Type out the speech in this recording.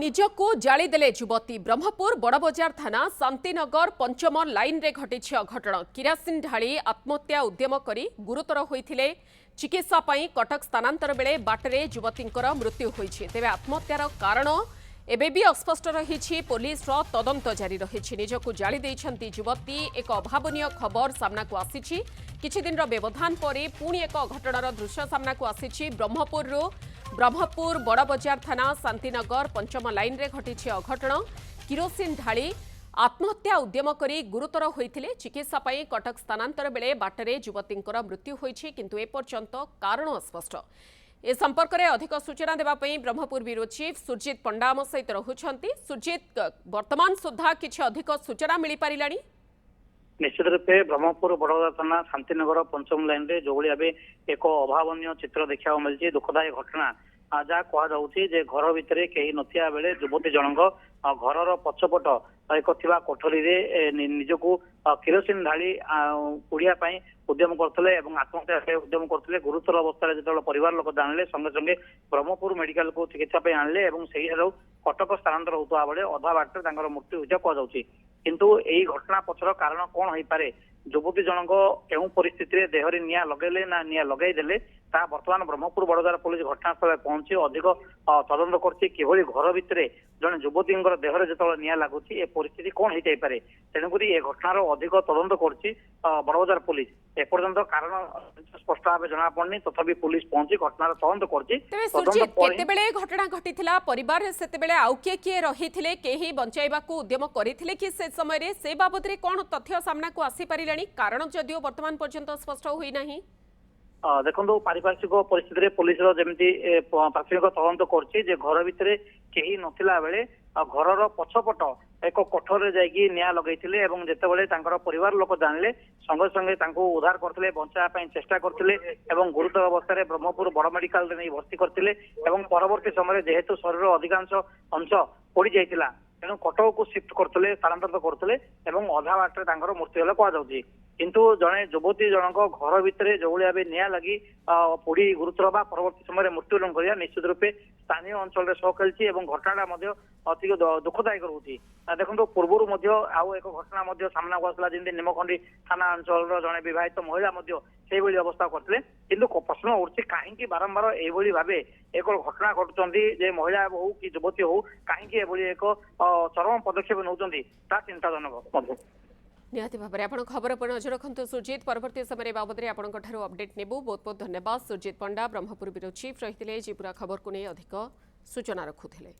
ନିଜକୁ ଜାଳିଦେଲେ ଯୁବତୀ ବ୍ରହ୍ମପୁର ବଡ଼ବଜାର ଥାନା ଶାନ୍ତିନଗର ପଞ୍ଚମ ଲାଇନରେ ଘଟିଛି ଅଘଟଣ। କିରାସିନ ଢାଳି ଆତ୍ମହତ୍ୟା ଉଦ୍ୟମ କରି ଗୁରୁତର ହୋଇଥିଲେ ଚିକିତ୍ସା ପାଇଁ କଟକ ସ୍ଥାନାନ୍ତର ବେଳେ ବାଟରେ ଯୁବତୀଙ୍କର ମୃତ୍ୟୁ ହୋଇଛି। ତେବେ ଆତ୍ମହତ୍ୟାର କାରଣ ଏବେ ବି ଅସ୍ପଷ୍ଟ ରହିଛି। ପୋଲିସର ତଦନ୍ତ ଜାରି ରହିଛି। ନିଜକୁ ଜାଳି ଦେଇଛନ୍ତି ଯୁବତୀ। ଏକ ଅଭାବନୀୟ ଖବର ସାମ୍ନାକୁ ଆସିଛି। କିଛି ଦିନର ବ୍ୟବଧାନ ପରେ ପୁଣି ଏକ ଘଟଣାର ଦୃଶ୍ୟ ସାମ୍ନାକୁ ଆସିଛି। ବ୍ରହ୍ମପୁର ବଡ଼ବଜାର ଥାନା ଶାନ୍ତିନଗର ପଞ୍ଚମ ଲାଇନରେ ଘଟିଛି ଅଘଟଣ। କିରୋସିନ ଢାଳି ଆତ୍ମହତ୍ୟା ଉଦ୍ୟମ କରି ଗୁରୁତର ହୋଇଥିଲେ ଚିକିତ୍ସା ପାଇଁ କଟକ ସ୍ଥାନାନ୍ତର ବେଳେ ବାଟରେ ଯୁବତୀଙ୍କର ମୃତ୍ୟୁ ହୋଇଛି। କିନ୍ତୁ ଏପର୍ଯ୍ୟନ୍ତ କାରଣ ଅସ୍ପଷ୍ଟ। ए संपर्क में अधिक सूचना देवाई ब्रह्मपुर ब्यूरो चीफ सुरजित पंडा आम सहित रहुछंती। सुरजित, वर्तमान सुधा किछि अधिक सूचना मिल पारिलानी? निश्चित रूपे ब्रह्मपुर बड़ौदा थाना शांतिनगर पंचम लाइन रे जो भाई एक अभावन चित्र देखा मिली दुखदायी घटना जहाँ कहुचे घर भितर कहीं नथिया बेले युवती जनक घर पछपट एक कोठरी निजक किरोसिन ढाली पुड़िया उद्यम करते आत्महत्या उद्यम करते गुरुतर अवस्था जो परिवार लोक जानले संगे संगे ब्रह्मपुर मेडिकल को चिकित्सा आणले कटक स्थानांतर होता बेले अधा बाटे मृत्यु होता कहुच्छी। किंतु यही घटना पछर कारण कौन हो पारे? युवती जनक केउं परिस्थिति देहरे निया लगेले ना निया लगई देले ता वर्तमान ब्रह्मपुर बड़ोदार पुलिस घटनास्थल पहुंची अधिक तदंत करछि। किभली घर भितर जने युवती देहरे जो निया लगुच ए परिस्थिति कौन हो पारे? तेणुक ए घटनार अधिक तदंत करछि बड़ोदार पुलिस। एपर्यंत कारण स्पष्ट भाव जना पड़नी, तथापि पुलिस पहुंची घटनार तदंत करछि। केतेबेले घटना घटिथिला? परिवार सेतेबेले आउ किए रहिथिले? केही बंचाइबाकू उद्यम करिथिले कि से समय रे? से बाबद रे कोन तथ्य सामना को आसी पारिलानी? कारण जदियो वर्तमान पर्यंत स्पष्ट होई नाही। देखो पारिपार्श्विक परिस्थिति पुलिस जमी प्राथमिक तदंत कर घर भितर कहीं नथिला बेले घर पछपट एक कोठर जाइए निया लगई जितेबाला परिवार लोक जानले संगे संगे उद्धार करते बचाई चेष्टा करते गुरुतर अवस्था ब्रह्मपुर बड़ मेडिकल नहीं भर्ती करते परवर्ती समय जेहेतु शरीर अधिकांश अंश पड़ जाइला तेणु कटक को शिफ्ट करते स्थानांतरित करते अधा बाटे मृत्यु कहुच्छी। किंतु जड़े युवती जनक घर भितर जो भाई निया लगी पोड़ी गुरुतर बा परवर्ती समय मृत्यु कर निश्चित रूपे स्थानीय अंचल सह खेली घटना अधिक दुखदायक रोचे। देखो पूर्वर आउ एक घटना सामना को आसला जमी निमखंडी थाना अंचल जड़े बहित महिला से अवस्था करते। किंतु प्रश्न उठी कहीं बारंबार यही भाव एक घटना घटुच्च महिला हो कि युवती हो कहीं एक चरम पदक्षेप नौ चिंताजनक। निहाती भाव में आप खबर पर नजर रखु सुरजित। परवर्ती समय बाबद में आपंठ अपडेट नेबू। बहुत बहुत धन्यवाद। सुरजित पंडा ब्रह्मपुर ब्यूरो चीफ रही पूरा खबर को नहीं अधिक सूचना रखुले।